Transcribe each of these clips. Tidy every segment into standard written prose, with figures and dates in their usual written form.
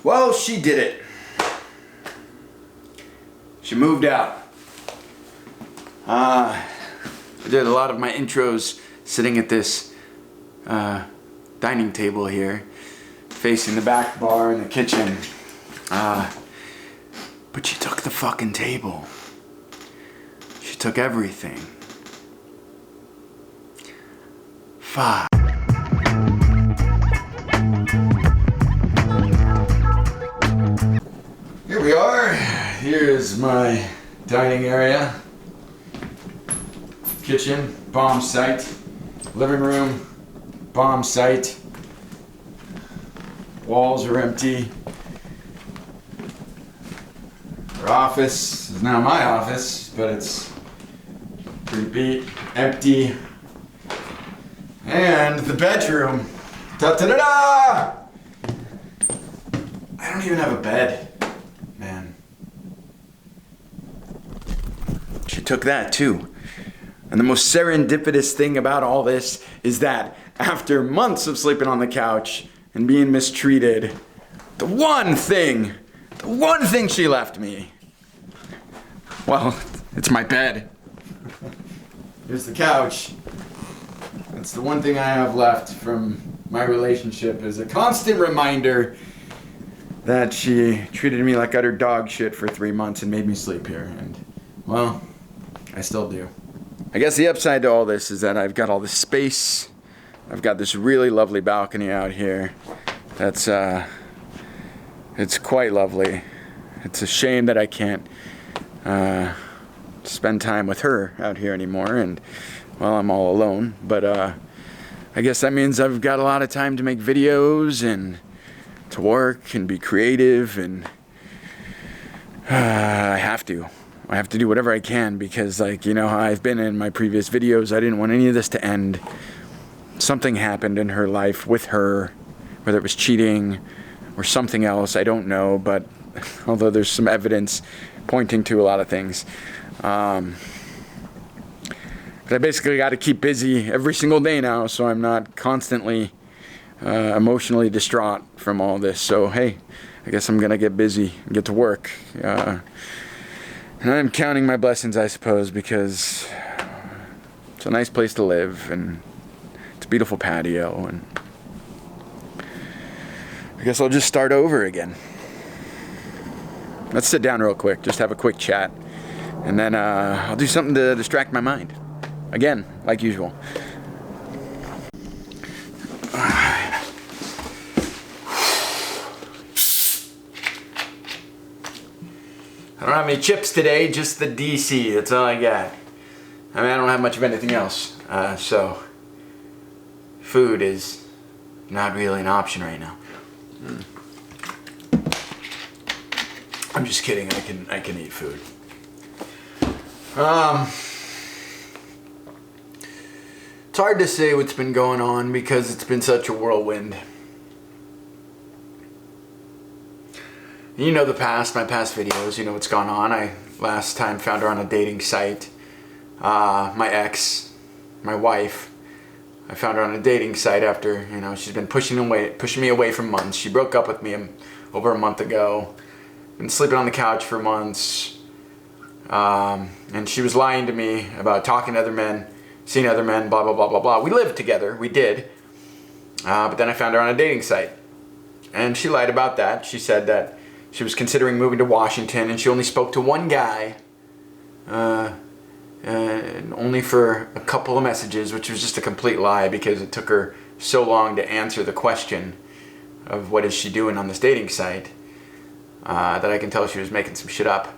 Well, she did it. She moved out. I did a lot of my intros sitting at this dining table here, facing the back bar and the kitchen. But she took the fucking table. She took everything. Fuck. Here we are. Here's my dining area. Kitchen, bomb site. Living room, bomb site. Walls are empty. Her office is now my office, but it's pretty beat, empty. And the bedroom. Da-da-da-da! I don't even have a bed, man. She took that too. And the most serendipitous thing about all this is that after months of sleeping on the couch and being mistreated, the one thing she left me, well, it's my bed. Here's the couch. It's the one thing I have left from my relationship, is a constant reminder that she treated me like utter dog shit for 3 months and made me sleep here. And, well, I still do. I guess the upside to all this is that I've got all this space. I've got this really lovely balcony out here. That's, it's quite lovely. It's a shame that I can't spend time with her out here anymore, and, well, I'm all alone. But I guess that means I've got a lot of time to make videos and to work and be creative, and I have to do whatever I can, because, like, you know how I've been in my previous videos, I didn't want any of this to end. Something happened in her life with her, whether it was cheating or something else, I don't know, but although there's some evidence pointing to a lot of things. But I basically got to keep busy every single day now, so I'm not constantly emotionally distraught from all this. So, hey, I guess I'm going to get busy and get to work. And I'm counting my blessings, I suppose, because it's a nice place to live, and it's a beautiful patio, and I guess I'll just start over again. Let's sit down real quick, just have a quick chat, and then I'll do something to distract my mind. Again, like usual. I don't have any chips today, just the DC. That's all I got. I mean, I don't have much of anything else. So, food is not really an option right now. I'm just kidding. I can eat food. It's hard to say what's been going on because it's been such a whirlwind. You know my past videos, you know what's gone on. I last time found her on a dating site. My ex, my wife, I found her on a dating site after, you know, she's been pushing me away for months. She broke up with me over a month ago. Been sleeping on the couch for months. And she was lying to me about talking to other men, seeing other men, blah, blah, blah, blah, blah. We lived together, we did. But then I found her on a dating site. And she lied about that. She said that she was considering moving to Washington, and she only spoke to one guy, and only for a couple of messages, which was just a complete lie because it took her so long to answer the question of what is she doing on this dating site, that I can tell she was making some shit up.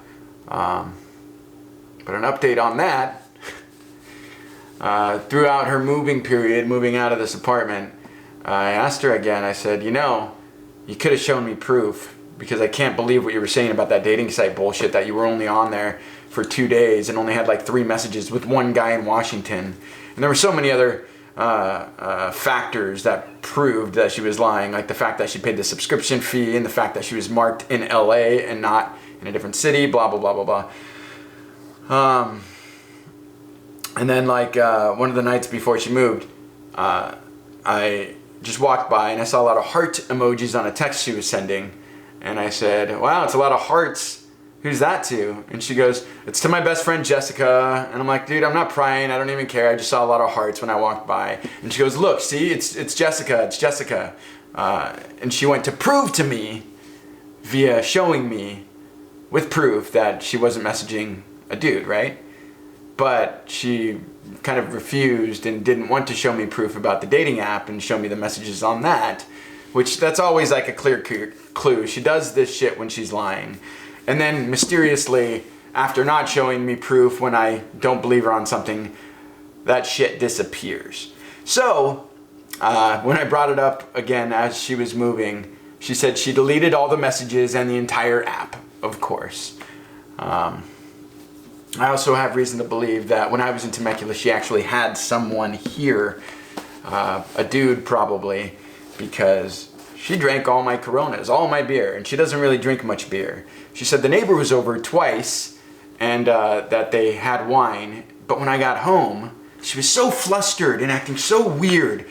But an update on that, throughout her moving period, moving out of this apartment, I asked her again, I said, you know, you could have shown me proof, because I can't believe what you were saying about that dating site bullshit, that you were only on there for 2 days and only had like 3 messages with one guy in Washington. And there were so many other factors that proved that she was lying, like the fact that she paid the subscription fee and the fact that she was marked in LA and not in a different city, blah, blah, blah, blah, blah. And then like one of the nights before she moved, I just walked by and I saw a lot of heart emojis on a text she was sending. And I said, wow, it's a lot of hearts. Who's that to? And she goes, it's to my best friend Jessica. And I'm like, dude, I'm not prying. I don't even care. I just saw a lot of hearts when I walked by. And she goes, look, see, it's Jessica. It's Jessica. And she went to prove to me via showing me with proof that she wasn't messaging a dude, right? But she kind of refused and didn't want to show me proof about the dating app and show me the messages on that, which that's always like a clear clue. She does this shit when she's lying. And then mysteriously, after not showing me proof when I don't believe her on something, that shit disappears. So, when I brought it up again as she was moving, she said she deleted all the messages and the entire app, of course. I also have reason to believe that when I was in Temecula, she actually had someone here, a dude probably, because she drank all my Coronas, all my beer, and she doesn't really drink much beer. She said the neighbor was over twice and that they had wine, but when I got home, she was so flustered and acting so weird,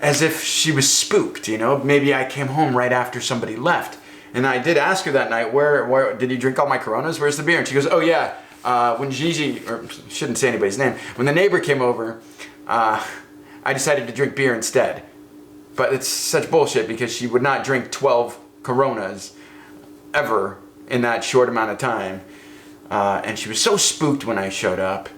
as if she was spooked, you know? Maybe I came home right after somebody left. And I did ask her that night, where did you drink all my Coronas? Where's the beer? And she goes, oh yeah, when Gigi, or shouldn't say anybody's name, when the neighbor came over, I decided to drink beer instead. But it's such bullshit because she would not drink 12 Coronas ever in that short amount of time. And she was so spooked when I showed up.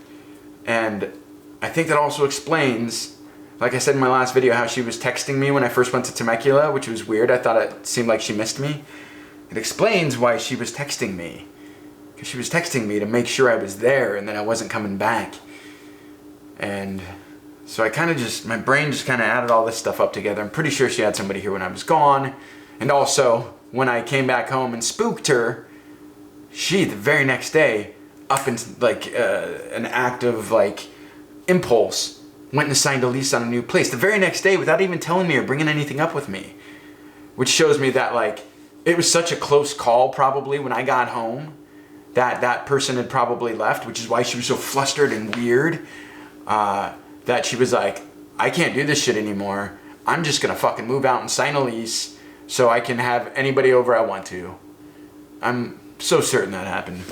And I think that also explains, like I said in my last video, how she was texting me when I first went to Temecula, which was weird. I thought it seemed like she missed me. It explains why she was texting me. Because she was texting me to make sure I was there and that I wasn't coming back. And so I kind of just, my brain just kind of added all this stuff up together. I'm pretty sure she had somebody here when I was gone. And also, when I came back home and spooked her, she, the very next day, up in like an act of like impulse, went and signed a lease on a new place. The very next day, without even telling me or bringing anything up with me. Which shows me that like, it was such a close call probably when I got home that that person had probably left, which is why she was so flustered and weird. That she was like, I can't do this shit anymore. I'm just gonna fucking move out and sign a lease so I can have anybody over I want to. I'm so certain that happened.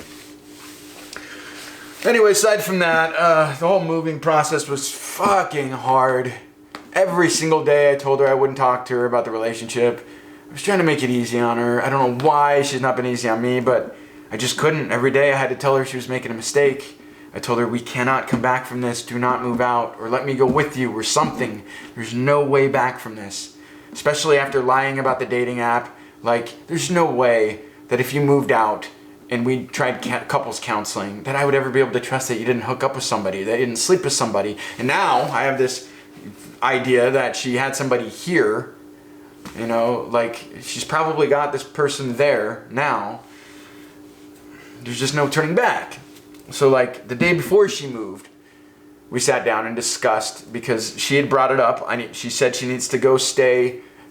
Anyway, aside from that, the whole moving process was fucking hard. Every single day I told her I wouldn't talk to her about the relationship. I was trying to make it easy on her. I don't know why she's not been easy on me, but I just couldn't. Every day I had to tell her she was making a mistake. I told her, we cannot come back from this. Do not move out, or let me go with you, or something. There's no way back from this. Especially after lying about the dating app. Like, there's no way that if you moved out and we tried couples counseling, that I would ever be able to trust that you didn't hook up with somebody, that you didn't sleep with somebody. And now I have this idea that she had somebody here. You know, like, she's probably got this person there now. There's just no turning back. So like the day before she moved, we sat down and discussed, because she had brought it up. She said she needs to go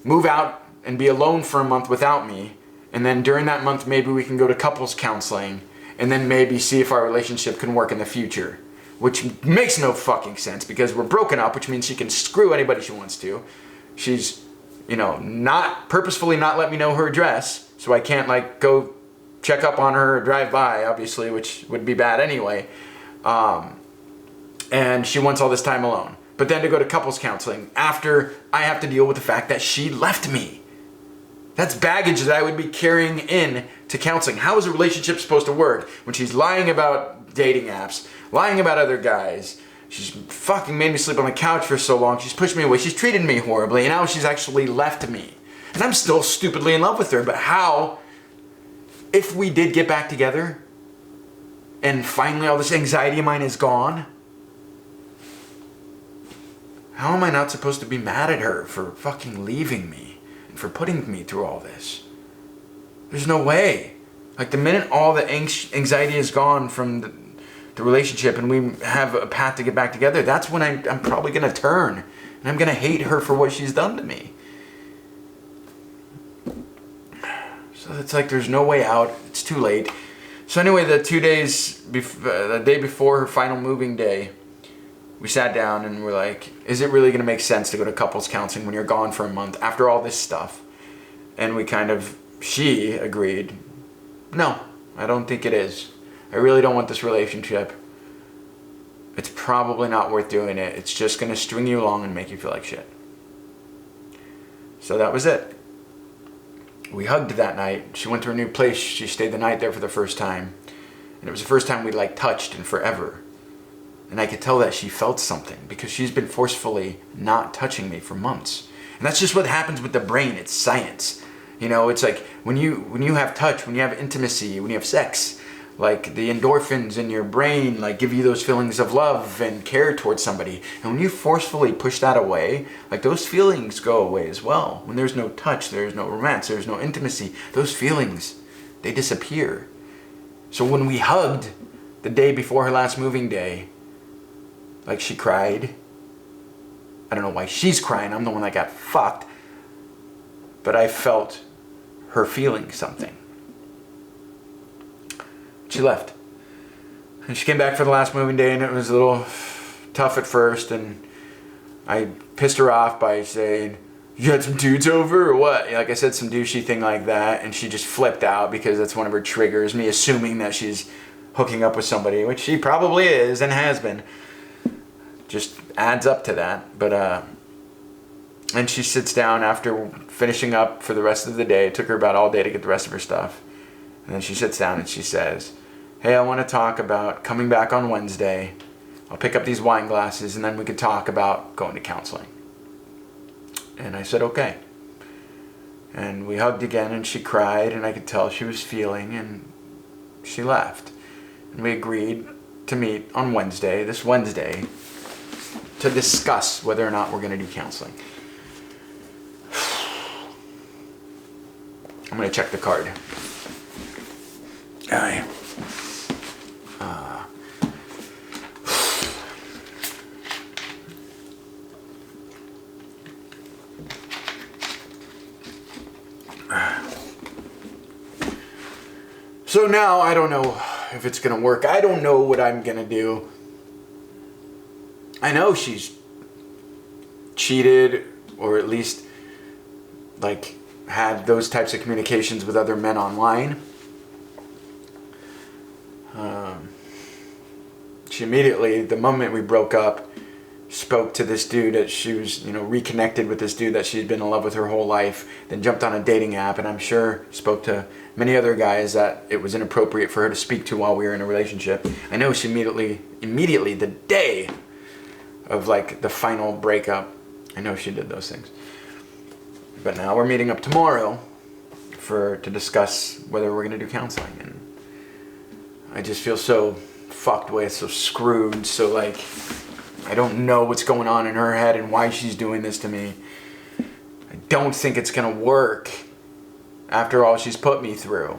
move out and be alone for a month without me. And then during that month, maybe we can go to couples counseling and then maybe see if our relationship can work in the future. Which makes no fucking sense because we're broken up, which means she can screw anybody she wants to. She's, you know, not purposefully not let me know her address, so I can't like go check up on her or drive by, obviously, which would be bad anyway. And she wants all this time alone. But then to go to couples counseling after I have to deal with the fact that she left me. That's baggage that I would be carrying in to counseling. How is a relationship supposed to work when she's lying about dating apps, lying about other guys? She's fucking made me sleep on the couch for so long. She's pushed me away. She's treated me horribly. And now she's actually left me. And I'm still stupidly in love with her. But how, if we did get back together and finally all this anxiety of mine is gone, how am I not supposed to be mad at her for fucking leaving me and for putting me through all this? There's no way. Like the minute all the anxiety is gone from the relationship and we have a path to get back together, that's when I'm probably going to turn. And I'm going to hate her for what she's done to me. So it's like there's no way out. It's too late. So anyway, the day before her final moving day, we sat down and we're like, is it really going to make sense to go to couples counseling when you're gone for a month after all this stuff? And we kind of she agreed, no, I don't think it is. I really don't want this relationship. It's probably not worth doing it. It's just going to string you along and make you feel like shit. So that was it. We hugged that night. She went to her new place. She stayed the night there for the first time. And it was the first time we touched in forever. And I could tell that she felt something because she's been forcefully not touching me for months. And that's just what happens with the brain. It's science. It's like when you have touch, when you have intimacy, when you have sex, like the endorphins in your brain give you those feelings of love and care towards somebody. And when you forcefully push that away, those feelings go away as well. When there's no touch, there's no romance, there's no intimacy, those feelings, they disappear. So when we hugged the day before her last moving day, she cried. I don't know why she's crying. I'm the one that got fucked. But I felt her feeling something. She left. And she came back for the last moving day, and it was a little tough at first, and I pissed her off by saying, you had some dudes over or what? I said some douchey thing like that, and she just flipped out because that's one of her triggers, me assuming that she's hooking up with somebody, which she probably is and has been. Just adds up to that. But and she sits down after finishing up for the rest of the day. It took her about all day to get the rest of her stuff. And then she sits down and she says, hey, I want to talk about coming back on Wednesday. I'll pick up these wine glasses and then we could talk about going to counseling. And I said, okay. And we hugged again and she cried and I could tell she was feeling, and she left. And we agreed to meet on Wednesday, this Wednesday, to discuss whether or not we're going to do counseling. I'm going to check the card. Aye. So now I don't know if it's going to work. I don't know what I'm going to do. I know she's cheated, or at least had those types of communications with other men online. She immediately, the moment we broke up, spoke to this dude that she was, reconnected with this dude that she'd been in love with her whole life, then jumped on a dating app, and I'm sure spoke to many other guys that it was inappropriate for her to speak to while we were in a relationship. I know she immediately, the day of the final breakup, I know she did those things. But now we're meeting up tomorrow to discuss whether we're going to do counseling, and I just feel so fucked with, so screwed, so I don't know what's going on in her head and why she's doing this to me. I don't think it's going to work after all she's put me through.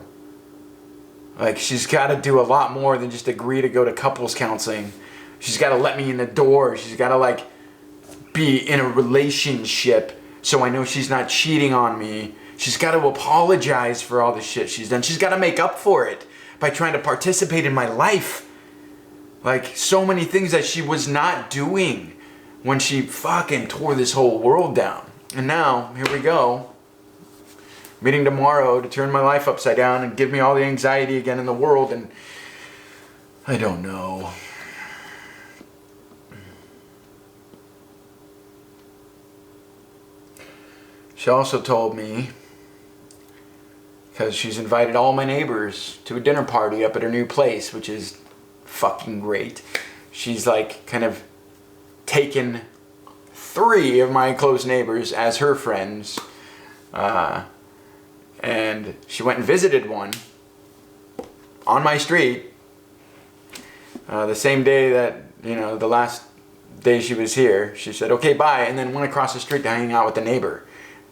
She's got to do a lot more than just agree to go to couples counseling. She's got to let me in the door. She's got to be in a relationship so I know she's not cheating on me. She's got to apologize for all the shit she's done. She's got to make up for it by trying to participate in my life. So many things that she was not doing when she fucking tore this whole world down. And now, here we go. Meeting tomorrow to turn my life upside down and give me all the anxiety again in the world, and I don't know. She also told me, because she's invited all my neighbors to a dinner party up at her new place, which is fucking great. She's kind of taken 3 of my close neighbors as her friends, and she went and visited one on my street the same day that, the last day she was here. She said, okay, bye, and then went across the street to hang out with the neighbor.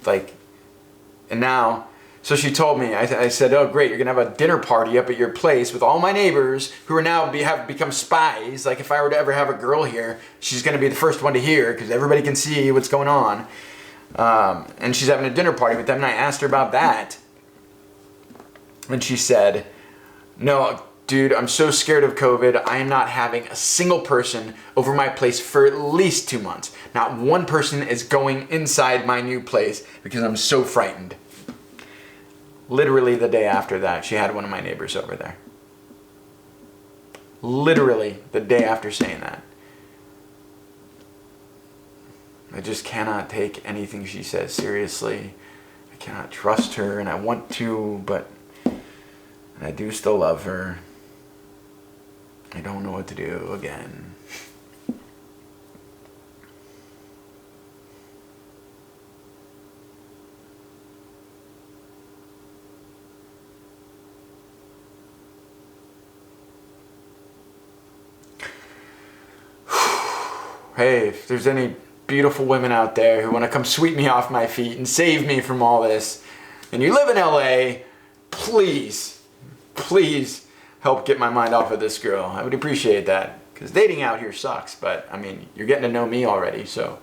And now, so she told me, I said, oh great, you're going to have a dinner party up at your place with all my neighbors who are now have become spies. If I were to ever have a girl here, she's going to be the first one to hear because everybody can see what's going on. And she's having a dinner party with them, and I asked her about that. And she said, no, dude, I'm so scared of COVID, I am not having a single person over my place for at least 2 months. Not one person is going inside my new place because I'm so frightened. Literally the day after that, she had one of my neighbors over there. Literally the day after saying that. I just cannot take anything she says seriously. I cannot trust her, and I want to, but I do still love her. I don't know what to do again. Hey, if there's any beautiful women out there who want to come sweep me off my feet and save me from all this, and you live in LA, please, please help get my mind off of this girl. I would appreciate that, because dating out here sucks, but I mean, you're getting to know me already, so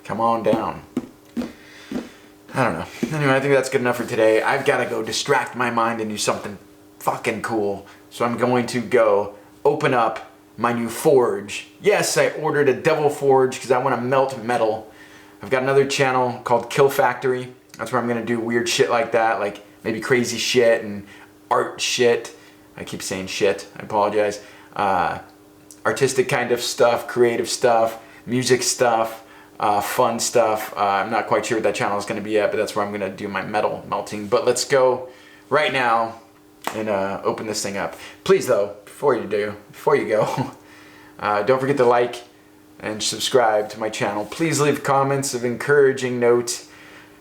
come on down. I don't know. Anyway, I think that's good enough for today. I've got to go distract my mind and do something fucking cool, so I'm going to go open up my new forge. Yes, I ordered a devil forge because I want to melt metal. I've got another channel called Kill Factory. That's where I'm going to do weird shit like that, like maybe crazy shit and art shit. I keep saying shit, I apologize. Artistic kind of stuff, creative stuff, music stuff, fun stuff. I'm not quite sure what that channel is going to be at, but that's where I'm going to do my metal melting. But let's go right now and open this thing up. Please though, before you go, don't forget to like and subscribe to my channel. Please leave comments of encouraging notes,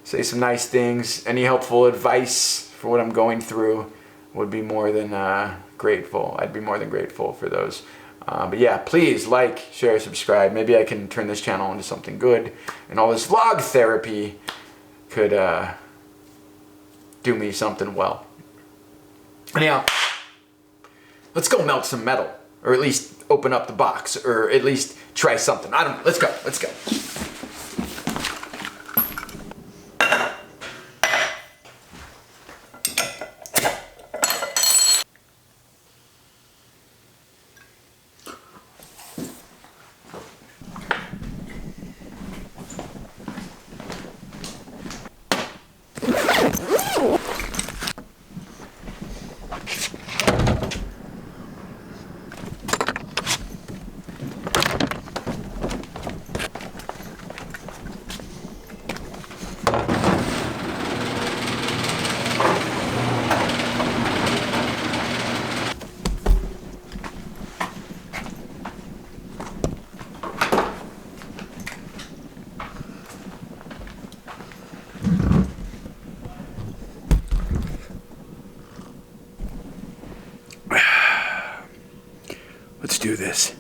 say some nice things. Any helpful advice for what I'm going through would be more than grateful. I'd be more than grateful for those. But yeah, please like, share, subscribe. Maybe I can turn this channel into something good, and all this vlog therapy could do me something well. Anyhow, let's go melt some metal, or at least open up the box, or at least try something. I don't know. Let's go. Let's go. Let's do this.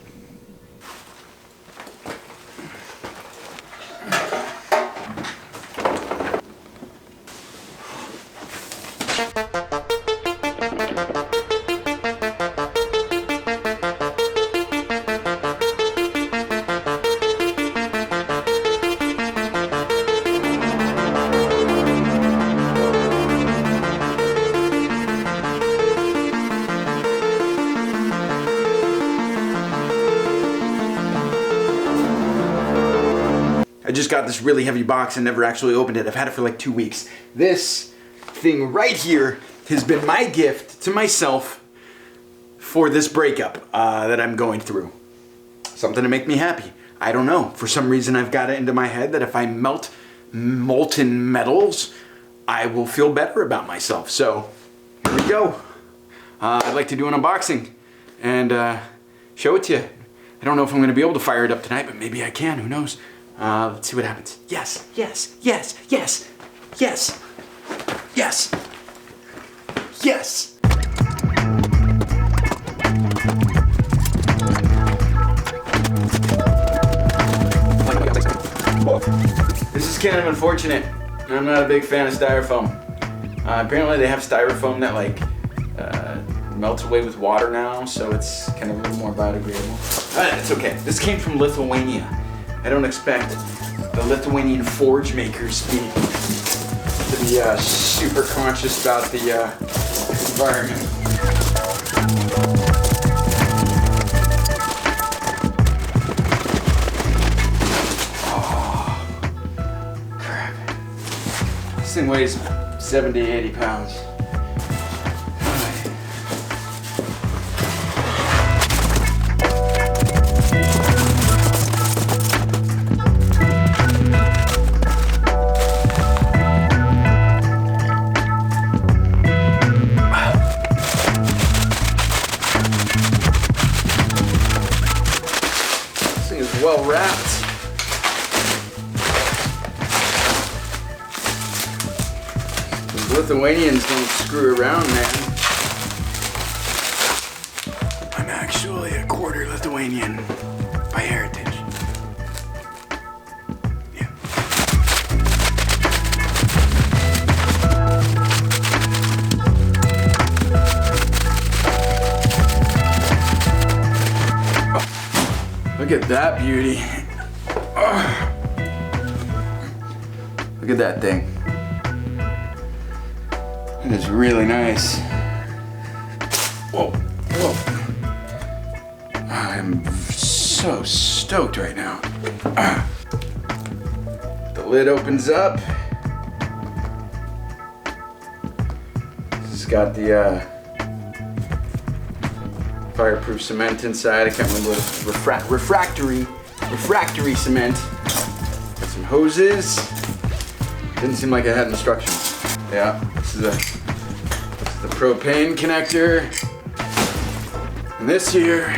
I just got this really heavy box and never actually opened it. I've had it for like 2 weeks. This thing right here has been my gift to myself for this breakup that I'm going through. Something to make me happy. I don't know. For some reason I've got it into my head that if I melt molten metals, I will feel better about myself. So here we go. I'd like to do an unboxing and show it to you. I don't know if I'm going to be able to fire it up tonight, but maybe I can. Who knows? Let's see what happens. Yes, yes, yes, yes, yes, yes, yes. This is kind of unfortunate. I'm not a big fan of styrofoam. Apparently they have styrofoam that like melts away with water now, so it's kind of a little more biodegradable. It's okay. This came from Lithuania. I don't expect the Lithuanian forge makers to be super conscious about the environment. Oh, crap. This thing weighs 70, 80 pounds. This thing is well wrapped. Lithuanians don't screw around, man. I'm actually a quarter Lithuanian by heritage. Yeah. Oh, look at that beauty. Oh. Look at that thing. It is really nice. Whoa, whoa. I'm so stoked right now. The lid opens up. This has got the fireproof cement inside. I can't remember what it's refractory cement. Got some hoses. Didn't seem like it had instructions. Yeah, this is the propane connector. And this here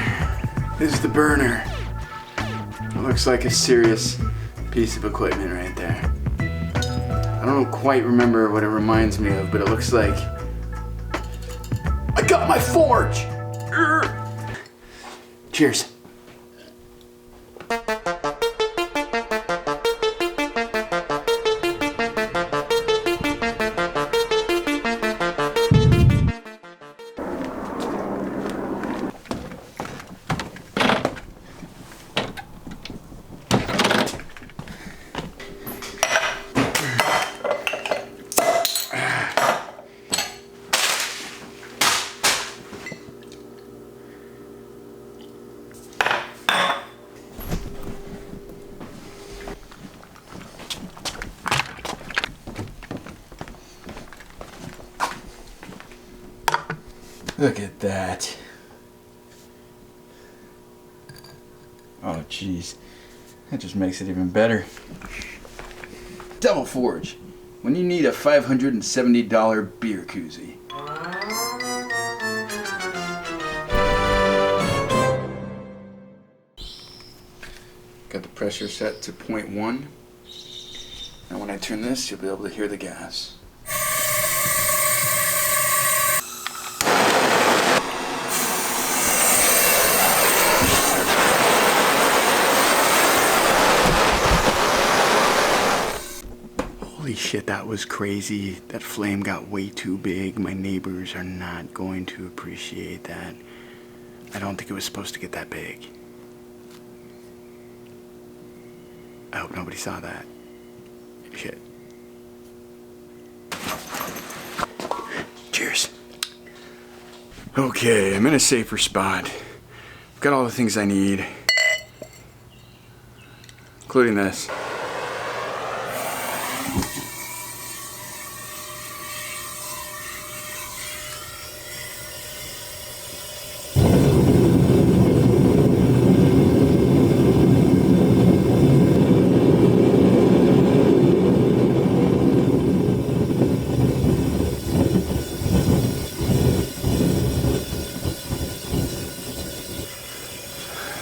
is the burner. It looks like a serious piece of equipment right there. I don't quite remember what it reminds me of, but it looks like I got my forge! Cheers. Look at that. Oh geez, that just makes it even better. Double Forge, when you need a $570 beer koozie. Got the pressure set to 0.1. And when I turn this, you'll be able to hear the gas. Holy shit, that was crazy. That flame got way too big. My neighbors are not going to appreciate that. I don't think it was supposed to get that big. I hope nobody saw that. Shit. Cheers. Okay, I'm in a safer spot. I've got all the things I need, including this.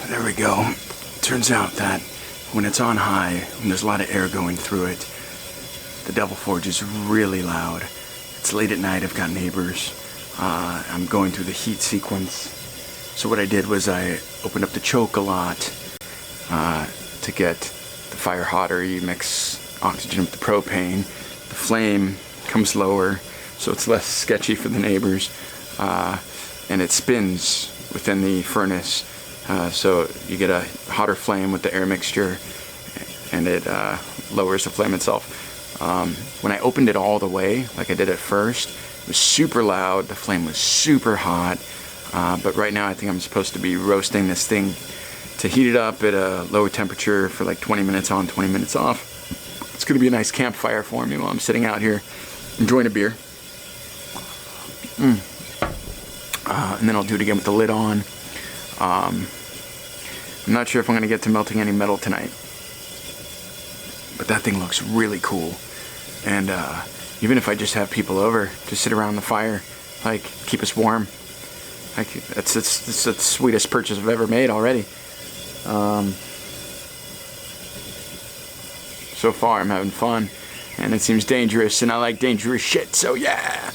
There we go. Turns out that when it's on high, when there's a lot of air going through it, the Devil Forge is really loud. It's late at night, I've got neighbors. I'm going through the heat sequence. So what I did was I opened up the choke a lot to get the fire hotter. You mix oxygen with the propane. The flame comes lower, so it's less sketchy for the neighbors. And it spins within the furnace. So you get a hotter flame with the air mixture, and it lowers the flame itself. When I opened it all the way, like I did at first, it was super loud, the flame was super hot, but right now I think I'm supposed to be roasting this thing to heat it up at a lower temperature for like 20 minutes on, 20 minutes off. It's gonna be a nice campfire for me while I'm sitting out here enjoying a beer. And then I'll do it again with the lid on. I'm not sure if I'm gonna get to melting any metal tonight, but that thing looks really cool. And even if I just have people over to sit around the fire, like keep us warm, like that's the sweetest purchase I've ever made already. So far I'm having fun, and it seems dangerous, and I like dangerous shit, so yeah.